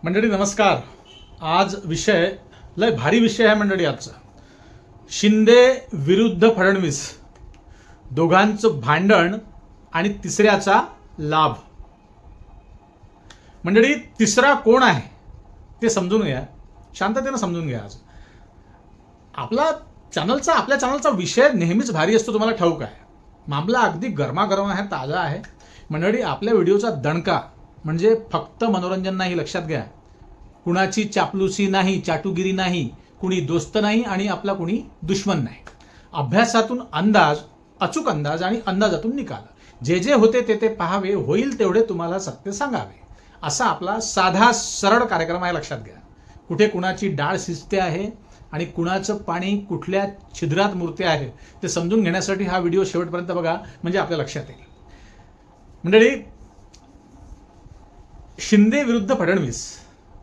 मंडळी नमस्कार. आज विषय लय भारी विषय आहे मंडळी. आजचा शिंदे विरुद्ध फडणवीस, दोघांचं भांडण आणि तिसऱ्याचा लाभ. मंडळी तिसरा कोण आहे ते समजून घ्या, शांततेने समजून घ्या. आज आपल्या चॅनलचा विषय नेहमीच भारी असतो, तुम्हाला ठाऊक आहे. मामला अगदी गरमागरम आहे, ताजा आहे. मंडळी आपल्या व्हिडिओचा दणका म्हणजे फक्त मनोरंजन नाही, लक्षात घ्या. कुणाची चापलुसी नाही, चाटुगिरी नाही, कुणी दोस्त नाही आणि आपला कुणी दुश्मन नाही. अभ्यासातून अंदाज, अचूक अंदाज आणि अंदाजातून निकाल. जे जे होते ते पाहावे, होईल तेवढे तुम्हाला सत्य सांगावे, असा आपला साधा सरळ कार्यक्रम आहे. लक्षात घ्या. कुठे कुणाची डाळ शिजते आहे आणि कुणाचं पाणी कुठल्या छिद्रात मुरते आहे ते समजून घेण्यासाठी हा व्हिडिओ शेवटपर्यंत बघा, म्हणजे आपल्या लक्षात येईल. मंडळी शिंदे विरुद्ध फडणवीस,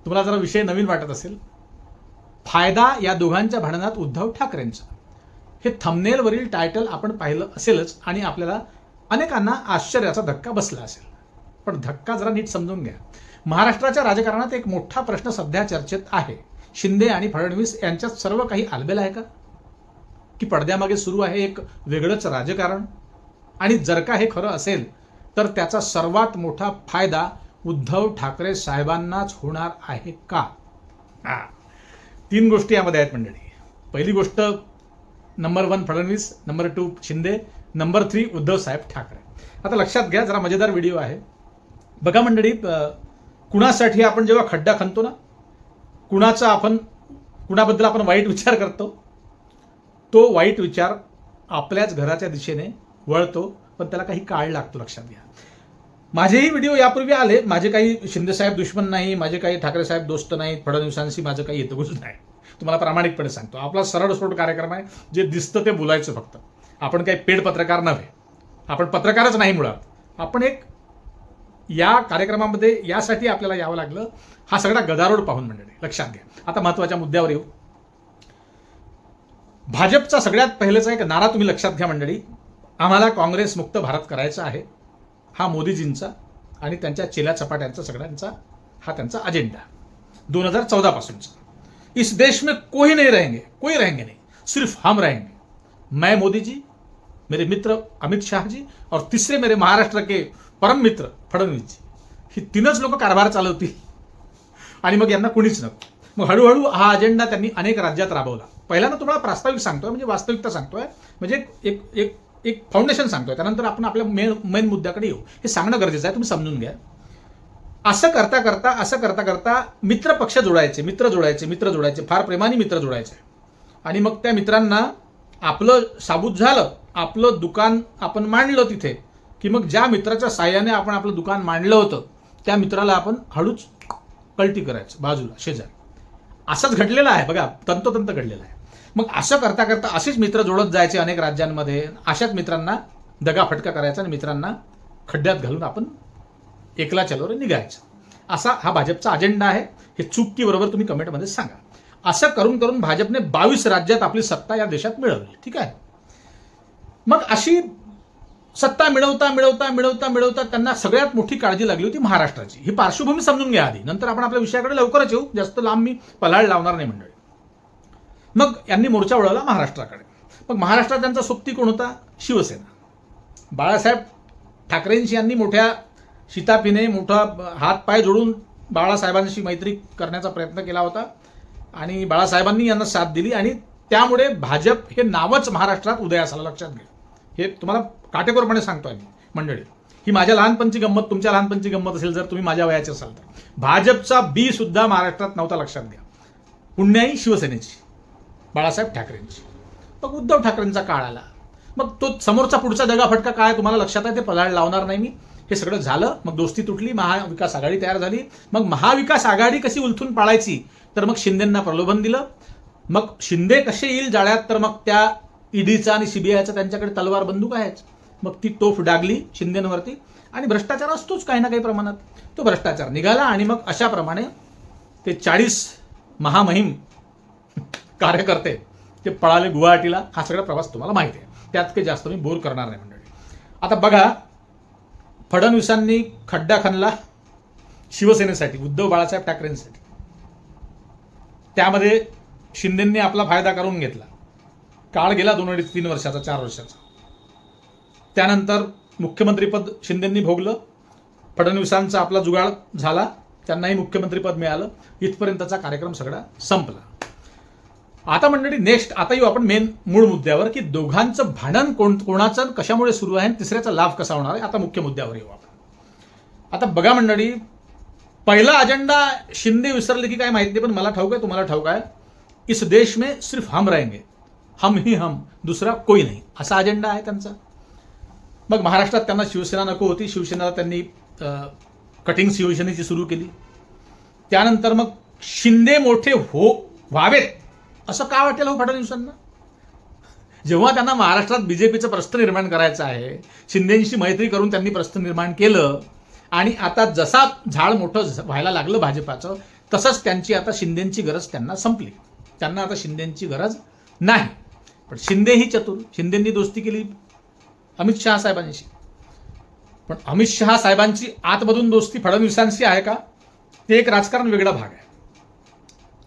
तुम्हाला जरा विषय नवीन वाटत असेल. फायदा या दोघांच्या भांडणात उद्धव ठाकरेंचा, हे थंबनेलवरील टायटल आपण पाहिलं असेलच आणि आपल्याला अनेकांना आश्चर्याचा धक्का बसला असेल. पण धक्का जरा नीट समजून घ्या. महाराष्ट्राच्या राजकारणात एक मोठा प्रश्न सध्या चर्चेत आहे. शिंदे आणि फडणवीस यांच्यात सर्व काही आलबेल आहे का, की पडद्यामागे सुरू आहे एक वेगळंच राजकारण? आणि जर का हे खरं असेल तर त्याचा सर्वात मोठा फायदा उद्धव ठाकरे साहेबांनाच होणार आहे का? तीन गोष्टी यामध्ये आहेत मंडळी. पहिली गोष्ट, number 1 Fadnavis, number 2 Shinde, number 3 Uddhav साहेब ठाकरे. आता लक्षात घ्या, जरा मजेदार व्हिडिओ आहे बघा मंडळी. कुणासाठी आपण जेव्हा खड्डा खणतो ना, कुणाबद्दल आपण वाईट विचार करतो, तो वाईट विचार आपल्याच घराच्या दिशेने वळतो, पण त्याला काही काळ लागतो. लक्षात घ्या. माझेही व्हिडिओ यापूर्वी आले. माझे काही शिंदे साहेब दुश्मन नाही, माझे काही ठाकरे साहेब दोस्त नाहीत, फडणवीसांशी माझं काही येतगुज नाही. तुम्हाला प्रामाणिकपणे सांगतो, आपला सरळ सोड कार्यक्रम आहे. जे दिसतं ते बोलायचं फक्त. आपण काही पेड पत्रकार नव्हे, आपण पत्रकारच नाही मुळात. आपण एक या कार्यक्रमामध्ये यासाठी आपल्याला यावं लागलं, हा सगळा गदारोळ पाहून मंडळी. लक्षात घ्या. आता महत्वाच्या मुद्द्यावर येऊ. भाजपचा सगळ्यात पहिलेचा एक नारा तुम्ही लक्षात घ्या मंडळी. आम्हाला काँग्रेस मुक्त भारत करायचा आहे. हा मोदीजींचा आणि त्यांच्या चेल्या चपाट्यांचा सगळ्यांचा हा त्यांचा अजेंडा 2014 पासूनचा. इस देश में कोई रहेंगे नहीं, सिर्फ हम रहेंगे. मैं मोदी जी, मेरे मित्र अमित शाह जी और तीसरे मेरे महाराष्ट्र के परम मित्र फडणवीस जी. ही तीनच लोक कारभार चालवतील आणि मग यांना कुणीच नको. मग हळूहळू हा अजेंडा त्यांनी अनेक राज्यात राबवला. पहिल्यांदा तुम्हाला प्रास्ताविक सांगतोय, म्हणजे वास्तविकता सांगतोय, म्हणजे एक फाउंडेशन सांगतोय. त्यानंतर आपण आपल्या मेन मुद्द्याकडे येऊ. हे सांगणं गरजेचं आहे, तुम्ही समजून घ्या. असं करता करता मित्र पक्ष जोडायचे, फार प्रेमाने मित्र जोडायचे. आणि मग त्या मित्रांना आपलं साबूत झालं, आपलं दुकान आपण मांडलं तिथे, की मग ज्या मित्राच्या साह्याने आपण आपलं दुकान मांडलं होतं त्या मित्राला आपण हळूच कल्टी करायचं बाजूला, शेजारी. असंच घडलेलं आहे बघा, तंतोतंत घडलेलं आहे. मग असं करता करता असेच मित्र जोडत जायचे अनेक राज्यांमध्ये. अशाच मित्रांना दगाफटका करायचा आणि मित्रांना खड्ड्यात घालून आपण एकला चलोरे निघायचं. असा हा भाजपचा अजेंडा आहे. हे चूक बरोबर तुम्ही कमेंटमध्ये सांगा. असं करून करून भाजपने 22 राज्यात आपली सत्ता या देशात मिळवली. ठीक आहे. मग अशी सत्ता मिळवता त्यांना सगळ्यात मोठी काळजी लागली होती महाराष्ट्राची. ही पार्श्वभूमी समजून घ्या आधी, नंतर आपण आपल्या विषयाकडे लवकरच येऊ. जास्त लांब मी पलाळ लावणार नाही मंडळी. मग यांनी मोर्चा वळवला महाराष्ट्राकडे. मग महाराष्ट्रात त्यांचा सोबती कोण होता? शिवसेना. बाळासाहेब ठाकरेंशी यांनी मोठ्या शिताफीने मोठा हातपाय जोडून बाळासाहेबांशी मैत्री करण्याचा प्रयत्न केला होता आणि बाळासाहेबांनी यांना साथ दिली आणि त्यामुळे भाजप हे नावच महाराष्ट्रात उदयास आलं. लक्षात घ्या. हे तुम्हाला काटेकोरपणे सांगतोय मी मंडळी. ही माझ्या लहानपणची गंमत, तुमच्या लहानपणची गंमत असेल जर तुम्ही माझ्या वयाचे असाल तर. भाजपचा बी सुद्धा महाराष्ट्रात नव्हता. लक्षात घ्या. पुण्याई शिवसेनेची, बाळासाहेब ठाकरेंची. मग उद्धव ठाकरेंचा काळ आला. मग तो समोरचा पुढचा दगाफटका काय तुम्हाला लक्षात आहे, ते पलाळ लावणार नाही मी. हे सगळं झालं, मग दोस्ती तुटली, महाविकास आघाडी तयार झाली. मग महाविकास आघाडी कशी उलथून पाळायची, तर मग शिंदेंना प्रलोभन दिलं. मग शिंदे कसे येईल जाळ्यात, तर मग त्या ईडीचा आणि सीबीआयचा त्यांच्याकडे तलवार बंदूक आहेच. मग ती तोफ डागली शिंदेंवरती आणि भ्रष्टाचार असतोच काही ना काही प्रमाणात. तो भ्रष्टाचार निघाला आणि मग अशाप्रमाणे ते 40 महामहिम कार्यकर्ते ते पळाले गुवाहाटीला. हा सगळा प्रवास तुम्हाला माहिती आहे, त्यात काही जास्त मी बोर करणार नाही मंडळी. आता बघा, फडणवीसांनी खड्डा खणला, शिवसेनेसाठी, उद्धव बाळासाहेब ठाकरेंसाठी. त्यामध्ये शिंदेंनी आपला फायदा करून घेतला. काळ गेला 2-3 वर्षाचा, 4 वर्षाचा. त्यानंतर मुख्यमंत्रीपद शिंदेंनी भोगलं. फडणवीसांचा आपला जुगाड झाला, त्यांनाही मुख्यमंत्रीपद मिळालं. इथपर्यंतचा कार्यक्रम सगळा संपला. आता मंडळी नेक्स्ट आता येऊ आपण मूळ मुद्द्यावर, की दोघांचं भांडण कोणाचं कशामुळे सुरू आहे, तिसऱ्याचा लाभ कसा होणार आहे. आता मुख्य मुद्द्यावर येऊ आपण. आता बघा मंडळी, पहिला अजेंडा शिंदे विसरले की काय माहिती नाही, पण मला ठाऊक आहे, तुम्हाला ठाऊक आहे, इस देश में सिर्फ हम रहेंगे, हम ही हम, दूसरा कोई नहीं, असा अजेंडा आहे त्यांचा. मग महाराष्ट्रात त्यांना शिवसेना नको होती. शिवसेनेला त्यांनी कटिंग शिवसेनेची सुरू केली. त्यानंतर मग शिंदे मोठे व्हावेत असं का वाटेल हो फडणवीसांना? जेव्हा त्यांना महाराष्ट्रात बीजेपीचं प्रस्थ निर्माण करायचं आहे, शिंदेंशी मैत्री करून त्यांनी प्रस्थ निर्माण केलं, आणि आता जसा झाड मोठं व्हायला लागलं भाजपाचं, तसंच त्यांची आता शिंदेंची गरज त्यांना संपली. त्यांना आता शिंदेंची गरज नाही. पण शिंदेही चतुर. शिंदेंनी दोस्ती केली अमित शहा साहेबांशी. पण अमित शहा साहेबांची आतमधून दोस्ती फडणवीसांशी आहे का, ते एक राजकारण वेगळा भाग आहे.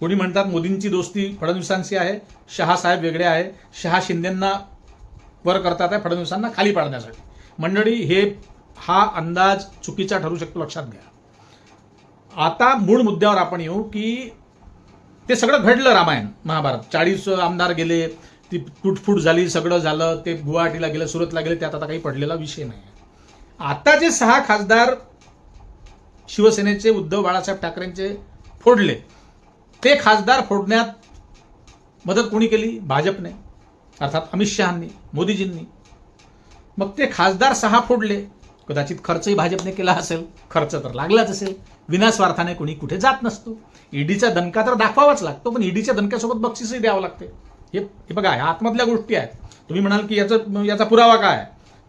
कोणी म्हणतात मोदींची दोस्ती फडणवीसांशी आहे, शहा साहेब वेगळे आहे, शहा शिंदेंना वर करतात आहे फडणवीसांना खाली पाडण्यासाठी. मंडळी हा अंदाज चुकीचा ठरू शकतो, लक्षात घ्या. आता मूळ मुद्द्यावर आपण येऊ, की ते सगळं घडलं रामायण महाभारत. 40 आमदार गेले, ती तुटफूट झाली, सगळं झालं, ते गुवाहाटीला गेले, सुरतला गेले, त्यात आता काही पडलेला विषय नाही. आता जे 6 खासदार शिवसेनेचे उद्धव बाळासाहेब ठाकरेंचे फोडले, ते खासदार फोडण्यात मदत कोणी केली? भाजपने, अर्थात अमित शहांनी, मोदीजींनी. मग ते खासदार 6 फोडले. कदाचित खर्चही भाजपने केला असेल, खर्च तर लागलाच असेल. विनास्वार्थाने कोणी कुठे जात नसतो. ईडीचा दणका तर दाखवावाच लागतो, पण ईडीच्या दणक्यासोबत बक्षीसही द्यावं लागते. हे बघा, ह्या आतमधल्या गोष्टी आहेत. तुम्ही म्हणाल की याचा पुरावा काय?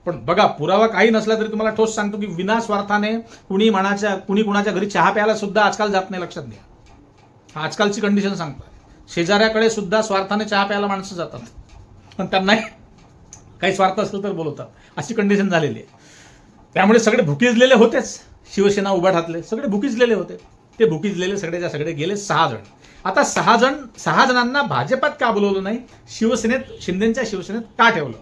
पण बघा, पुरावा काही नसला तरी तुम्हाला ठोस सांगतो की विनास्वार्थाने कुणी कुणाच्या घरी चहा प्यायला सुद्धा आजकाल जात नाही. लक्षात घ्या, आजकालची कंडिशन सांगतोय. शेजाऱ्याकडे सुद्धा स्वार्थाने चहा प्यायला माणसं जातात, पण त्यांना काही स्वार्थ असेल तर बोलवतात, अशी कंडिशन झालेली आहे. त्यामुळे सगळे भुकीजलेले होतेच. शिवसेना उभाठातले सगळे भुकीजलेले होते. ते भुकीजलेले सगळेच्या सगळे गेले 6 जण. आता 6 जणांना भाजपात का बोलवलं नाही, शिंदेच्या शिवसेनेत का ठेवलं?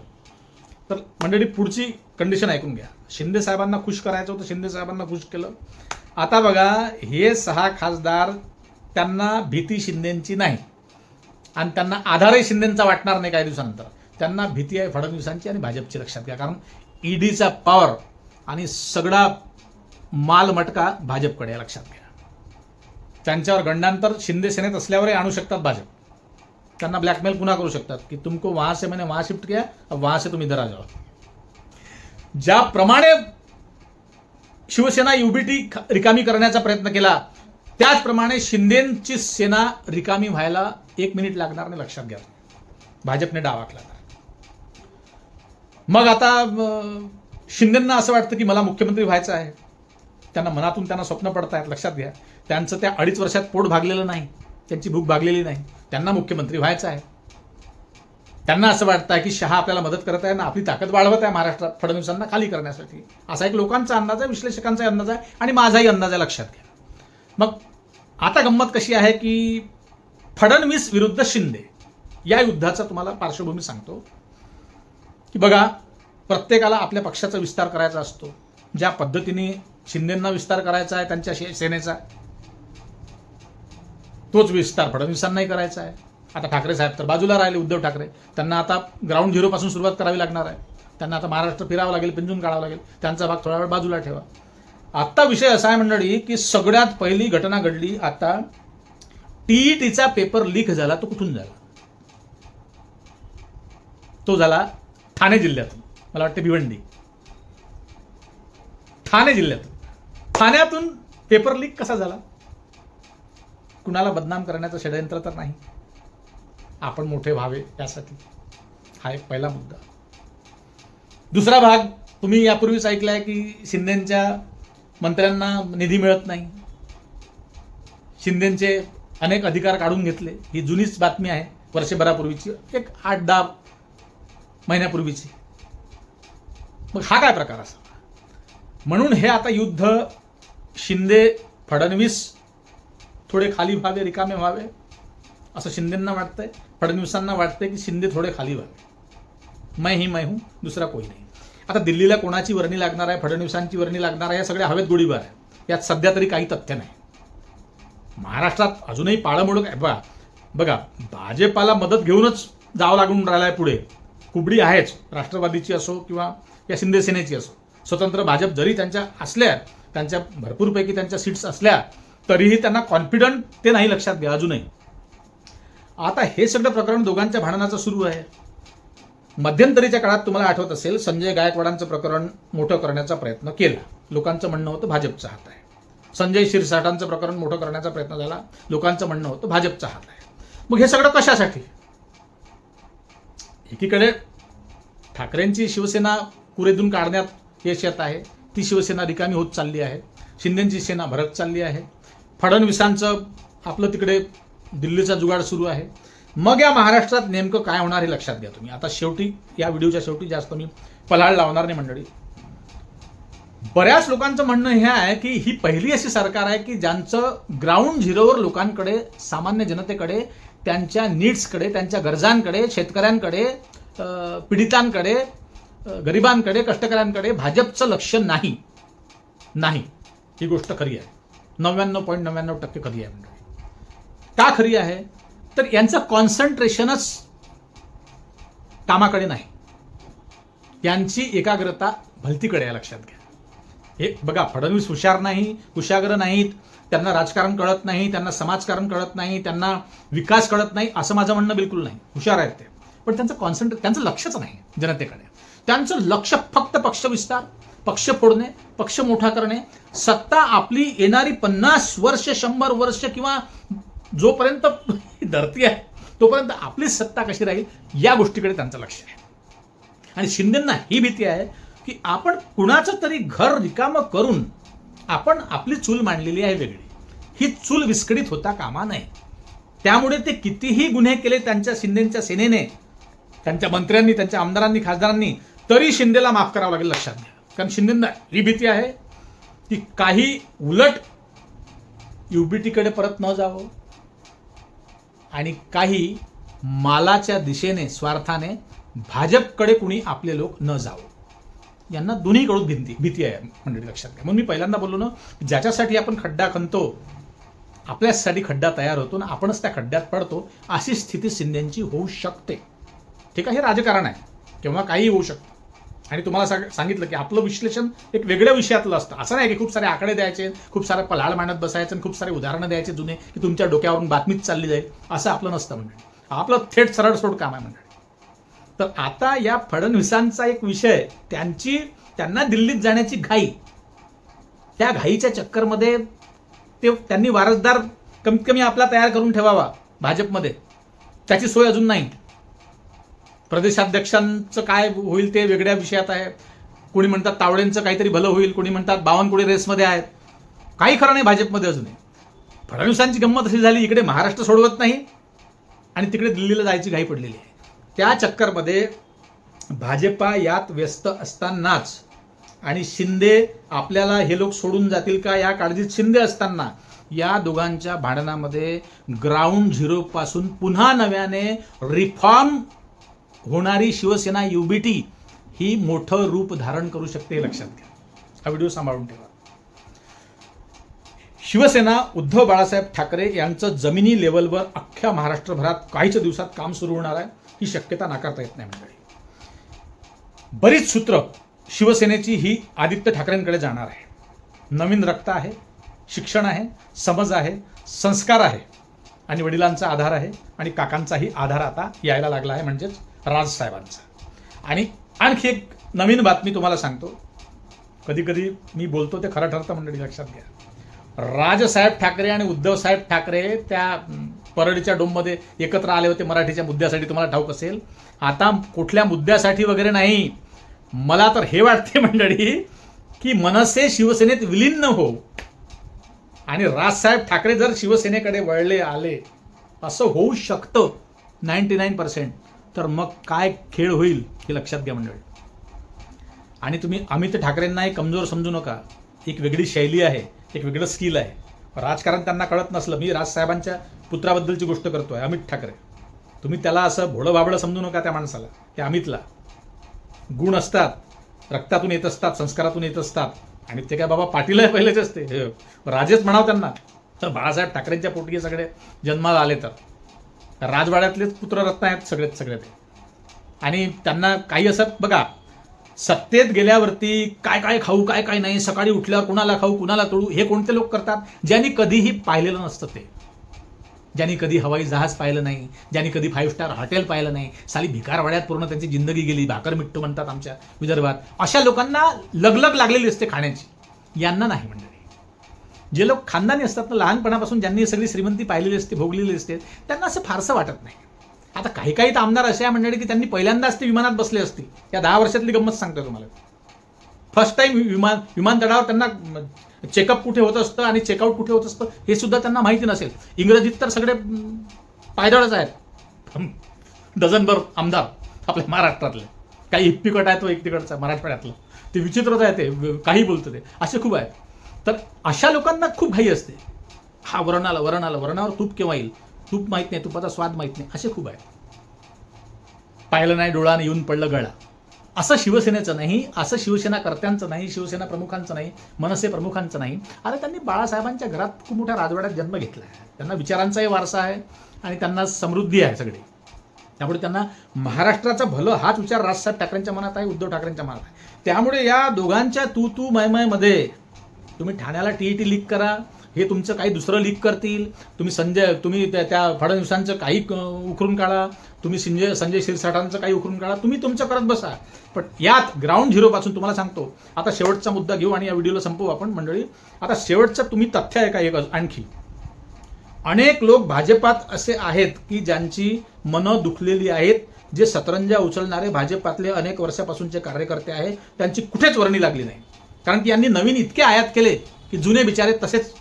तर मंडळी पुढची कंडिशन ऐकून घ्या. शिंदे साहेबांना खुश करायचं होतं, शिंदे साहेबांना खुश केलं. आता बघा, हे 6 खासदार, त्यांना भीती शिंदेची नाही आणि त्यांना आधारही शिंदेचा वाटणार नाही काही दिवसानंतर. त्यांना भीती आहे फडणवीसांची आणि भाजपची. लक्षात घ्या, कारण ईडीचा पॉवर आणि सगळा मालमटका भाजपकडे आहे. लक्षात घ्या, त्यांच्यावर गंडांतर शिंदे सेनेत असल्यावरही आणू शकतात भाजप. त्यांना ब्लॅकमेल पुन्हा करू शकतात की तुमको वहां से मैंने वहां शिफ्ट किया, अब वहां से तुम इधर आ जाओ. ज्याप्रमाणे शिवसेना युबीटी रिकामी करण्याचा प्रयत्न केला, त्याचप्रमाणे शिंदेची सेना रिकामी व्हायला 1 मिनिट लागणार नाही. लक्षात घ्या, भाजपने डाव आखला तर. मग आता शिंदेंना असं वाटतं की मला मुख्यमंत्री व्हायचं आहे. त्यांना मनातून स्वप्न पडत आहेत. लक्षात घ्या, त्यांचं त्या 2.5 वर्षात पोट भागलेलं नाही, त्यांची भूक भागलेली नाही. त्यांना मुख्यमंत्री व्हायचं आहे. त्यांना असं वाटतं की शहा आपल्याला मदत करत आहे ना, आपली ताकद वाढवत आहे महाराष्ट्रात फडणवीसांना खाली करण्यासाठी. असा एक लोकांचा अंदाज आहे, विश्लेषकांचा अंदाज आहे आणि माझाही अंदाज आहे. लक्षात घ्या. मग आता गंमत कशी आहे की फडणवीस विरुद्ध शिंदे या युद्धाचा तुम्हाला पार्श्वभूमी सांगतो की बघा, प्रत्येकाला आपल्या पक्षाचा विस्तार करायचा असतो. ज्या पद्धतीने शिंदेंना विस्तार करायचा आहे त्यांच्या सेनेचा, तोच विस्तार फडणवीसांनाही करायचा आहे. आता ठाकरे साहेब तर बाजूला राहिले, उद्धव ठाकरे. त्यांना आता ग्राउंड झिरो पासून सुरुवात करावी लागणार आहे. त्यांना आता महाराष्ट्र फिरावं लागेल, पिंजून काढावं लागेल. त्यांचा भाग थोडा वेळ बाजूला ठेवा. आता विषय असा आहे मंडळी की सगळ्यात पहिली घटना घडली. आता टीईटीचा पेपर लीक झाला. तो कुठून झाला? तो झाला ठाणे जिल्ह्यातून. मला वाटतं भिवंडी, ठाणे जिल्ह्यातून. ठाण्यातून पेपर लीक कसा झाला? कुणाला बदनाम करण्याचं षडयंत्र तर नाही, आपण मोठे व्हावे यासाठी. हा एक पहिला मुद्दा. दुसरा भाग, तुम्ही यापूर्वीच ऐकलाय की शिंदेच्या मंत्र्यांना निधी मिळत नाही, शिंदेचे अनेक अधिकार काढून घेतले. ही जुनीच बातमी आहे, वर्षभरापूर्वीची, एक 8-10 महिन्यापूर्वीची. मग हा काय प्रकार असा? म्हणून हे आता युद्ध शिंदे फडणवीस थोडे खाली व्हावे, रिकामे व्हावे असं शिंदेंना वाटतंय. फडणवीसांना वाटतंय की शिंदे थोडे खाली व्हावे. मैं हूं, दुसरा कोई नाही. आता दिल्लीला कोणाची वर्णी लागणार आहे, फडणवीसांची वर्णी लागणार आहे, या सगळ्या हवेत गोळीबार आहे. यात सध्या तरी काही तथ्य नाही. महाराष्ट्रात अजूनही पाळंमुळं आहे. बघा भाजपाला मदत घेऊनच जावं लागून राहिलाय पुढे. कुबडी आहेच, राष्ट्रवादीची असो किंवा या शिंदे सेनेची असो. स्वतंत्र भाजप जरी त्यांच्या असल्या, त्यांच्या भरपूरपैकी त्यांच्या सीट्स असल्या, तरीही त्यांना कॉन्फिडंट ते नाही, लक्षात घ्या अजूनही. आता हे सगळं प्रकरण दोघांच्या भांडणाचं सुरू आहे. मध्यंतरीच्या काळात तुम्हाला आठवत असेल, संजय गायकवाडांचं प्रकरण मोठं करण्याचा प्रयत्न केला. लोकांचं म्हणणं होतं भाजपचा हात आहे. संजय क्षीरसागरांचं प्रकरण मोठं करण्याचा प्रयत्न झाला. लोकांचं म्हणणं होतं भाजपचा हात आहे. मग हे सगळं कशासाठी? एकीकडे ठाकरेंची शिवसेना कुरेदून काढण्यात यश येत आहे. ती शिवसेना रिकामी होत चालली आहे. शिंदेची सेना भरत चालली आहे. फडणवीसांचं आपलं तिकडे दिल्लीचा जुगाड सुरू आहे. मग या महाराष्ट्रात नेमकं काय होणार हे लक्षात घ्या तुम्ही. आता शेवटी या व्हिडिओच्या शेवटी जास्त मी पल्हाळ लावणार नाही मंडळी. बऱ्याच लोकांचं म्हणणं हे आहे की ही पहिली अशी सरकार आहे की ज्यांचं ग्राउंड झिरोवर लोकांकडे, सामान्य जनतेकडे, त्यांच्या नीड्सकडे, त्यांच्या गरजांकडे, शेतकऱ्यांकडे, पीडितांकडे, गरिबांकडे, कष्टकऱ्यांकडे भाजपचं लक्ष नाही. ही गोष्ट खरी आहे. 99.99% खरी आहे मंडळी. का खरी आहे? तर यांचं कॉन्सन्ट्रेशनच कामाकडे नाही. यांची एकाग्रता भलतीकडे आहे, लक्षात घ्या. हे बघा, फडणवीस हुशार नाही, कुशाग्र नाहीत, त्यांना राजकारण कळत नाही, त्यांना समाजकारण कळत नाही, त्यांना विकास कळत नाही असं माझं म्हणणं बिलकुल नाही. हुशार आहेत ते, पण त्यांचं लक्षच नाही जनतेकडे. त्यांचं लक्ष फक्त पक्ष विस्तार, पक्ष फोडणे, पक्ष मोठा करणे, सत्ता आपली येणारी 50 वर्ष, 100 वर्ष किंवा जोपर्यंत धरती आहे तोपर्यंत आपली सत्ता कशी राहील या गोष्टीकडे त्यांचं लक्ष आहे. आणि शिंदेंना ही भीती आहे की आपण कुणाचं तरी घर रिकामं करून आपण आपली चूल मांडलेली आहे वेगळी. ही चूल विस्कळीत होता कामा नये. त्यामुळे ते कितीही गुन्हे केले त्यांच्या शिंदेच्या सेनेने, त्यांच्या मंत्र्यांनी, त्यांच्या आमदारांनी, खासदारांनी, तरी शिंदेला माफ करावं लागेल, लक्षात घ्या. कारण शिंदेंना ही भीती आहे की काही उलट युबीटीकडे परत न जावं आणि काही मालाच्या दिशेने, स्वार्थाने भाजपकडे कुणी आपले लोक न जावं. यांना दोन्हीकडून भीती आहे मंडळी, लक्षात घ्या. म्हणून मी पहिल्यांदा बोललो ना, ज्याच्यासाठी आपण खड्डा खणतो, आपल्यासाठी खड्डा तयार होतो ना, आपणच त्या खड्ड्यात पडतो, अशी स्थिती शिंदेची होऊ शकते. ठीक आहे, हे राजकारण आहे, केव्हा काही होऊ शकतं. आणि तुम्हाला सांगितलं की आपलं विश्लेषण एक वेगळ्या विषयातलं असतं. असं नाही की खूप सारे आकडे द्यायचे, खूप सारे पल्हाळ मांडत बसायचं आणि खूप सारे उदाहरणं द्यायचे जुने की तुमच्या डोक्यावरून बातमीच चालली जाईल, असं आपलं नसतं मंडळी. आपलं थेट सरळ सोड काम आहे मंडळी. तर आता या फडणवीसांचा एक विषय, त्यांना दिल्लीत जाण्याची घाई, त्या घाईच्या चक्करमध्ये त्यांनी वारसदार कमीत कमी आपला तयार करून ठेवावा भाजपमध्ये. त्याची सोय अजून नाही. प्रदेशाध्यक्षांचं काय होईल ते वेगळ्या विषयात आहे. कोणी म्हणतात तावडेंचं काहीतरी भलं होईल, कोणी म्हणतात बावनकुळे रेसमध्ये आहेत. काही खरं नाही भाजपमध्ये अजूनही. फडणवीसांची गंमत अशी झाली, इकडे महाराष्ट्र सोडवत नाही आणि तिकडे दिल्लीला जायची घाई पडलेली आहे. त्या चक्करमध्ये भाजपा यात व्यस्त असतानाच आणि शिंदे आपल्याला हे लोक सोडून जातील का या काळजीत शिंदे असताना या दोघांच्या भांडणामध्ये ग्राउंड झिरो पासून पुन्हा नव्याने रिफॉर्म होणारी शिवसेना युबीटी ही मोठं रूप धारण करू शकते, लक्षात घ्या. हा व्हिडिओ सांभाळून ठेवा. शिवसेना उद्धव बाळासाहेब ठाकरे यांचं जमिनी लेवलवर अख्ख्या महाराष्ट्रभरात काहीच दिवसात काम सुरू होणार आहे, ही शक्यता नाकारता येत नाही मंडळी. बरीच सूत्र शिवसेनेची ही आदित्य ठाकरेंकडे जाणार आहे. नवीन रक्त आहे, शिक्षण आहे, समज आहे, संस्कार आहे आणि वडिलांचा आधार आहे आणि काकांचाही आधार आता यायला लागला आहे, म्हणजेच राजसाहेबांचा. आणि आणखी एक नवीन बातमी तुम्हाला सांगतो. कधी कधी मी बोलतो ते खरं ठरतं मंडळी, लक्षात घ्या. राजसाहेब ठाकरे आणि उद्धवसाहेब ठाकरे त्या परळीच्या डोममध्ये एकत्र आले होते मराठीच्या मुद्द्यासाठी, तुम्हाला ठाऊक असेल. आता कुठल्या मुद्द्यासाठी वगैरे नाही. मला तर हे वाटते मंडळी की मनसे शिवसेनेत विलीन न हो आणि राजसाहेब ठाकरे जर शिवसेनेकडे वळले आले, असं होऊ शकतं 99%. तर मग काय खेळ होईल हे लक्षात घ्या मंडळी. आणि तुम्ही अमित ठाकरेंनाही कमजोर समजू नका. एक वेगळी शैली आहे, एक वेगळं स्किल आहे. राजकारण त्यांना कळत नसलं, मी राजसाहेबांच्या पुत्राबद्दलची गोष्ट करतोय, अमित ठाकरे. तुम्ही त्याला असं भोळं बाबळं समजू नका त्या माणसाला. त्या अमितला गुण असतात, रक्तातून येत असतात, संस्कारातून येत असतात. आणि ते काय बाबा पाटील पहिलेच असते, राजेच म्हणावं त्यांना. तर बाळासाहेब ठाकरेंच्या पोटी सगळे जन्माला आले तर राजवाड्यातलेच पुत्ररत्न आहेत सगळे ते. आणि त्यांना काही असं बघा, सत्तेत गेल्यावरती काय काय खाऊ काय काय नाही, सकाळी उठल्यावर कुणाला खाऊ कुणाला तोडू, हे कोणते लोक करतात? ज्यांनी कधीही पाहिलेलं नसतं ते, ज्यांनी कधी हवाई जहाज पाहिलं नाही, ज्यांनी कधी 5 स्टार हॉटेल पाहिलं नाही, साली भिकारवाड्यात पूर्ण त्यांची जिंदगी गेली, भाकर मिट्टू म्हणतात आमच्या विदर्भात, अशा लोकांना लगलग लागलेली असते खाण्याची. यांना नाही मंडळी. जे लोक खानदानी असतात ना, लहानपणापासून ज्यांनी सगळी श्रीमंती पाहिलेली असते, भोगलेली असते, त्यांना असं फारसं वाटत नाही. आता काही काही तर आमदार असे आहे मंडळी की त्यांनी पहिल्यांदाच ते विमानात बसले असते. या 10 वर्षातली गंमत सांगतो तुम्हाला. फर्स्ट टाइम विमानतळावर त्यांना चेकअप कुठे होत असतं आणि चेकआउट कुठे होत असतं हे सुद्धा त्यांना माहिती नसेल. इंग्रजीत तर सगळे पायदळच आहेत, डझनभर आमदार आपल्या महाराष्ट्रातले. काही एक तिकट आहे तो एक तिकडचा मराठवाड्यातला, ते विचित्रच आहे, ते काही बोलतं ते, असे खूप आहेत. तर अशा लोकांना खूप घाई असते. हा वरण आलं, वरणावर तूप केव्हा येईल, तूप माहीत नाही, तुपाचा स्वाद माहीत नाही, असे खूप आहेत. पाहिलं नाही डोळाने येऊन पडलं गळा, असं शिवसेनेचं नाही, असं शिवसेना कर्त्यांचं नाही, शिवसेना प्रमुखांचं नाही, मनसे प्रमुखांचं नाही. अरे त्यांनी बाळासाहेबांच्या घरात खूप मोठ्या राजवाड्यात जन्म घेतला आहे. त्यांना विचारांचाही वारसा आहे आणि त्यांना समृद्धी आहे सगळी. त्यामुळे त्यांना महाराष्ट्राचं भलं हाच विचार राजसाहेब ठाकरेंच्या मनात आहे, उद्धव ठाकरेंच्या मनात आहे. त्यामुळे या दोघांच्या तू मयमध्ये तुम्ही ठाण्याला टीईटी लीक करा, हे तुमचं काही दुसरं लीक करतील, तुम्ही त्या फडणवीसांचं काही उकरून काढा, तुम्ही संजय शिरसाटांचं काही उकरून काढा, तुम्ही तुमचं करत बसा. पण यात ग्राउंड झिरोपासून तुम्हाला सांगतो, आता शेवटचा मुद्दा घेऊ आणि या व्हिडिओला संपवू आपण मंडळी. आता शेवटचं तुम्ही तथ्य आहे का एक आणखी, अनेक लोक भाजपात असे आहेत की ज्यांची मनं दुखलेली आहेत, जे सतरंजा उचलणारे भाजपातले अनेक वर्षापासूनचे कार्यकर्ते आहेत, त्यांची कुठेच वर्णी लागली नाही. कारण की यांनी नवीन इतके आयात केले की जुने बिचारे तसेच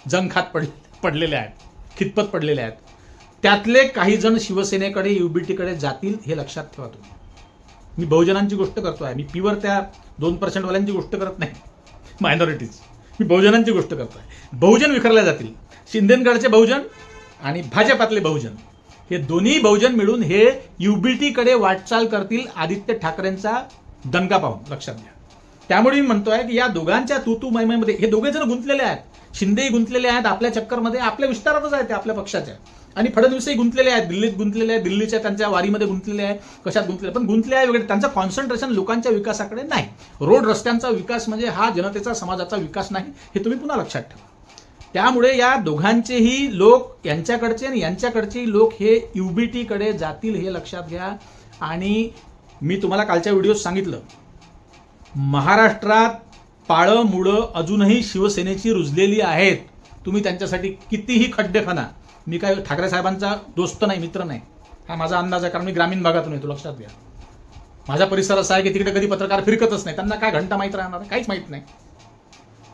जंगखात पडलेले आहेत, खितपत पडलेले आहेत. त्यातले काही जण शिवसेनेकडे युबीटीकडे जातील हे लक्षात ठेवा तुम्ही. मी बहुजनांची गोष्ट करतोय, मी प्युअर त्या 2% वाल्यांची गोष्ट करत नाही, मायनॉरिटीज. मी बहुजनांची गोष्ट करतोय. बहुजन विखरले जातील. शिंदेगडचे बहुजन आणि भाजपातले बहुजन, हे दोन्ही बहुजन मिळून हे युबीटीकडे वाटचाल करतील आदित्य ठाकरेंचा दणका पाहून, लक्षात घ्या. त्यामुळे मी म्हणतोय की या दोघांच्या तू मैमध्ये हे दोघे जण गुंतलेले आहेत. शिंदेही गुंतलेले आहेत आपल्या चक्करमध्ये, आपल्या विस्तारातच आहेत ते आपल्या पक्षाच्या. आणि फडणवीसही गुंतलेले आहेत, दिल्लीत गुंतलेले आहेत, दिल्लीच्या त्यांच्या वारीमध्ये गुंतलेले आहेत, कशात गुंतलेले, पण गुंतले आहे वेगळे. त्यांचं कॉन्सन्ट्रेशन लोकांच्या विकासाकडे नाही. रोड रस्त्यांचा विकास म्हणजे हा जनतेचा समाजाचा विकास नाही, हे तुम्ही पुन्हा लक्षात ठेवा. त्यामुळे या दोघांचेही लोक, यांच्याकडचे आणि यांच्याकडचेही लोक हे युबीटीकडे जातील हे लक्षात घ्या. आणि मी तुम्हाला कालच्या व्हिडिओत सांगितलं, महाराष्ट्रात पाळं मुळं अजूनही शिवसेनेची रुजलेली आहेत. तुम्ही त्यांच्यासाठी कितीही खड्डे खणा. मी काय ठाकरे साहेबांचा दोस्त नाही, मित्र नाही, हा माझा अंदाज आहे, कारण मी ग्रामीण भागातून येतो, लक्षात घ्या. माझा परिसर असा आहे की तिकडे कधी पत्रकार फिरकतच नाही. त्यांना काय घंटा माहीत राहणार, काहीच माहीत नाही.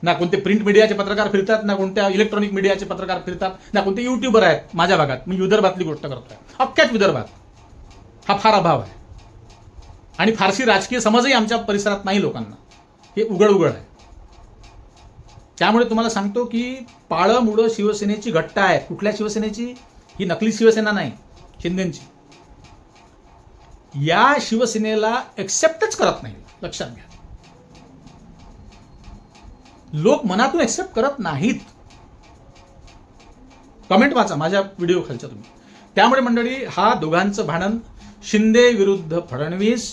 ना कोणते प्रिंट मीडियाचे पत्रकार फिरतात, ना कोणत्या इलेक्ट्रॉनिक मीडियाचे पत्रकार फिरतात, ना कोणते युट्यूबर आहेत माझ्या भागात. मी विदर्भातली गोष्ट करतोय, अख्ख्याच विदर्भात हा फार अभाव आहे. आणि फारशी राजकीय समजही आमच्या परिसरात नाही लोकांना, हे उघड आहे. त्यामुळे तुम्हाला सांगतो की पाळं मुळं शिवसेनेची घट्ट आहेत. कुठल्या शिवसेनेची? ही नकली शिवसेना नाही, शिंदेची. या शिवसेनेला एक्सेप्टच करत नाही, लक्षात घ्या. लोक मनातून एक्सेप्ट करत नाहीत. कमेंट वाचा माझ्या व्हिडिओ खालच्या तुम्ही. त्यामुळे मंडळी हा दोघांचं भांडण शिंदे विरुद्ध फडणवीस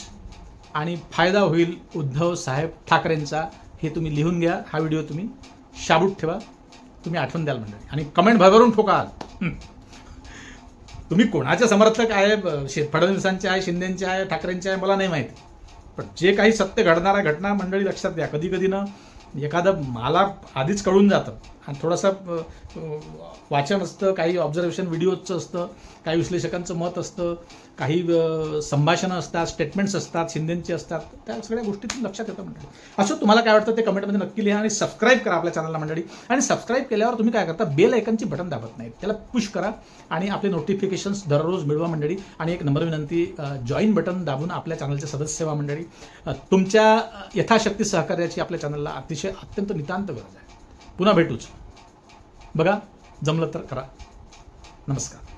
आणि फायदा होईल उद्धव साहेब ठाकरेंचा, हे तुम्ही लिहून घ्या. हा व्हिडिओ तुम्ही शाबूत ठेवा, तुम्ही आठवण द्याल मंडळी, आणि कमेंट भरभरून ठोकाल. तुम्ही कोणाचे समर्थक आहे, फडणवीसांचे आहे, शिंदेचे आहे, ठाकरेंचे आहे, मला नाही माहिती. पण जे काही सत्य घडणारा घटना मंडळी लक्षात घ्या. कधी कधी ना एखादं मला आधीच कळून जातं, आणि थोडंसं वाचन असतं, काही ऑब्झर्वेशन व्हिडिओचं असतं, काही विश्लेषकांचं मत असतं, काही संभाषणं असतात, स्टेटमेंट्स असतात, शिंदेचे असतात, त्या सगळ्या गोष्टीतून लक्षात येतं मंडळी. असं तुम्हाला काय वाटतं ते कमेंटमध्ये नक्की लिहा, आणि सबस्क्राईब करा आपल्या चॅनलला मंडळी. आणि सबस्क्राईब केल्यावर तुम्ही काय करता, बेल आयकनची बटन दाबत नाही, त्याला पुश करा आणि आपले नोटिफिकेशन्स दररोज मिळवा मंडळी. आणि एक नंबर विनंती, जॉईन बटन दाबून आपल्या चॅनलचे सदस्य व्हा मंडळी. तुमच्या यथाशक्ती सहकार्याची आपल्या चॅनलला अत्यंत नितांत गरज आहे. पुन्हा भेटूच. बघा, जमलं तर करा. नमस्कार.